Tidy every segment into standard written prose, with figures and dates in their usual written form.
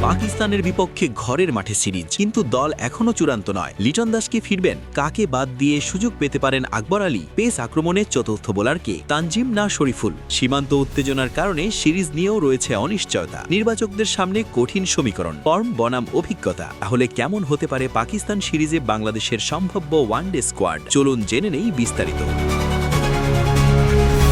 পাকিস্তানের বিপক্ষে ঘরের মাঠে সিরিজ, কিন্তু দল এখনও চূড়ান্ত নয়। লিটন দাস কি ফিরবেন? কাকে বাদ দিয়ে সুযোগ পেতে পারেন আকবর আলী? পেস আক্রমণে চতুর্থ বোলারকে তানজিম না শরীফুল? সীমান্ত উত্তেজনার কারণে সিরিজ নিয়েও রয়েছে অনিশ্চয়তা। নির্বাচকদের সামনে কঠিন সমীকরণ, ফর্ম বনাম অভিজ্ঞতা। তাহলে কেমন হতে পারে পাকিস্তান সিরিজে বাংলাদেশের সম্ভাব্য ওয়ানডে স্কোয়াড? চলুন জেনে নেই বিস্তারিত।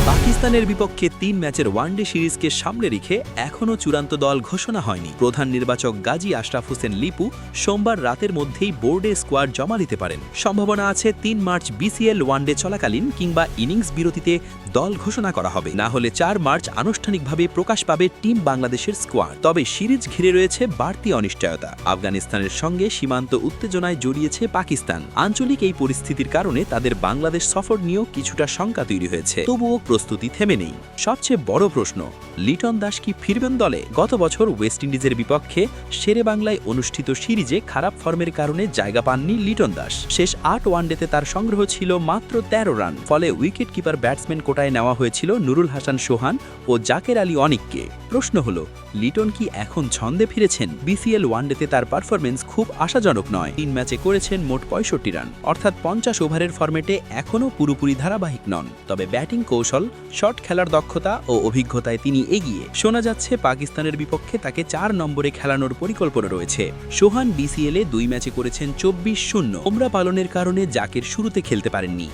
পাকিস্তানের বিপক্ষে ৩ ম্যাচের ওয়ানডে সিরিজকে সামনে রেখে এখনও চূড়ান্ত দল ঘোষণা হয়নি। প্রধান নির্বাচক গাজী আশরাফ হোসেন লিপু সোমবার রাতের মধ্যেই বোর্ডে স্কোয়াড জমা দিতে পারেন। সম্ভাবনা আছে ৩ মার্চ বিসিএল ওয়ানডে চলাকালীন কিংবা ইনিংস বিরতিতে দল ঘোষণা করা হবে। না হলে ৪ মার্চ আনুষ্ঠানিকভাবে প্রকাশ পাবে টিম বাংলাদেশের স্কোয়াড। তবে সিরিজ ঘিরে রয়েছে বাড়তি অনিশ্চয়তা। আফগানিস্তানের সঙ্গে সীমান্ত উত্তেজনায় জড়িয়েছে পাকিস্তান। আঞ্চলিক এই পরিস্থিতির কারণে তাদের বাংলাদেশ সফর নিয়েও কিছুটা শঙ্কা তৈরি হয়েছে। তবুও প্রস্তুতি থেমে নেই। সবচেয়ে বড় প্রশ্ন, লিটন দাস কি ফিরবেন দলে? গত বছর ওয়েস্ট ইন্ডিজের বিপক্ষে শেরে বাংলায় অনুষ্ঠিত সিরিজে খারাপ ফর্মের কারণে জায়গা পাননি লিটন দাস। শেষ ৮ ওয়ানডেতে তার সংগ্রহ ছিল মাত্র ১৩ রান। ফলে উইকেট কিপার ব্যাটসম্যান কোটায় নেওয়া হয়েছিল নুরুল হাসান সোহান ও জাকের আলী অনিককে। প্রশ্ন হলো, লিটন কি এখন ছন্দে ফিরেছেন? বিসিএল ওয়ানডেতে তার পারফরমেন্স খুব আশাজনক নয়। ৩ ম্যাচে করেছেন মোট ৬৫ রান, অর্থাৎ ৫০ ওভারের ফরম্যাটে এখনও পুরোপুরি ধারাবাহিক নন। তবে ব্যাটিং কৌশল, শট খেলার দক্ষতা ও অভিজ্ঞতায় তিনি এগিয়ে। শোনা যাচ্ছে পাকিস্তানের বিপক্ষে তাকে ৪ নম্বরে খেলানোর পরিকল্পনা রয়েছে। সোহান বিসিএলে ২ ম্যাচে করেছেন ২৪-০। ওমরা পালনের কারণে জাকের শুরুতে খেলতে পারেননি।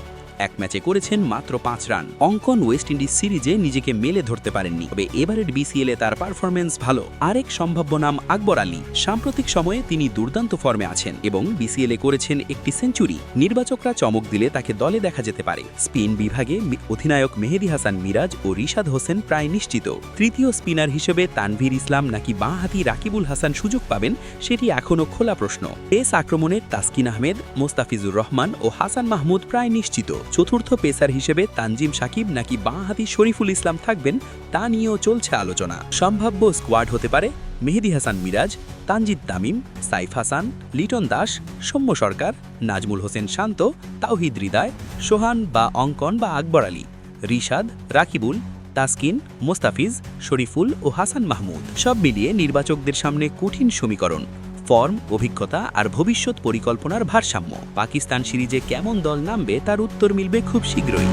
১ ম্যাচে করেছেন মাত্র ৫ রান। অঙ্কন ওয়েস্ট ইন্ডিজ সিরিজে নিজেকে মেলে ধরতে পারেননি। তবে এবারের বিসিএলে তার পারফরমেন্স ভালো। আরেক সম্ভাব্য নাম আকবর আলী। সাম্প্রতিক সময়ে তিনি দুর্দান্ত ফর্মে আছেন এবং বিসিএলে করেছেন একটি সেঞ্চুরি। নির্বাচকরা চমক দিলে তাকে দলে দেখা যেতে পারে। স্পিন বিভাগে অধিনায়ক মেহেদী হাসান মিরাজ ও রিশাদ হোসেন প্রায় নিশ্চিত। তৃতীয় স্পিনার হিসেবে তানভীর ইসলাম নাকি বাঁহাতি রাকিবুল হাসান সুযোগ পাবেন, সেটি এখনও খোলা প্রশ্ন। পেস আক্রমণে তাসকিন আহমেদ, মোস্তাফিজুর রহমান ও হাসান মাহমুদ প্রায় নিশ্চিত। চতুর্থ পেসার হিসেবে তানজিম সাকিব নাকি বাঁহাতি শরীফুল ইসলাম থাকবেন, তা নিয়েও চলছে আলোচনা। সম্ভাব্য স্কোয়াড হতে পারে মেহেদী হাসান মিরাজ, তানজিদ তামিম, সাইফ হাসান, লিটন দাস, সৌম্য সরকার, নাজমুল হোসেন শান্ত, তাওহিদ হৃদয়, সোহান বা অঙ্কন বা আকবর আলী, রিশাদ, রাকিবুল, তাসকিন, মোস্তাফিজ, শরীফুল ও হাসান মাহমুদ। সব মিলিয়ে নির্বাচকদের সামনে কঠিন সমীকরণ, ফর্ম, অভিজ্ঞতা আর ভবিষ্যৎ পরিকল্পনার ভারসাম্য। পাকিস্তান সিরিজে কেমন দল নামবে তার উত্তর মিলবে খুব শীঘ্রই।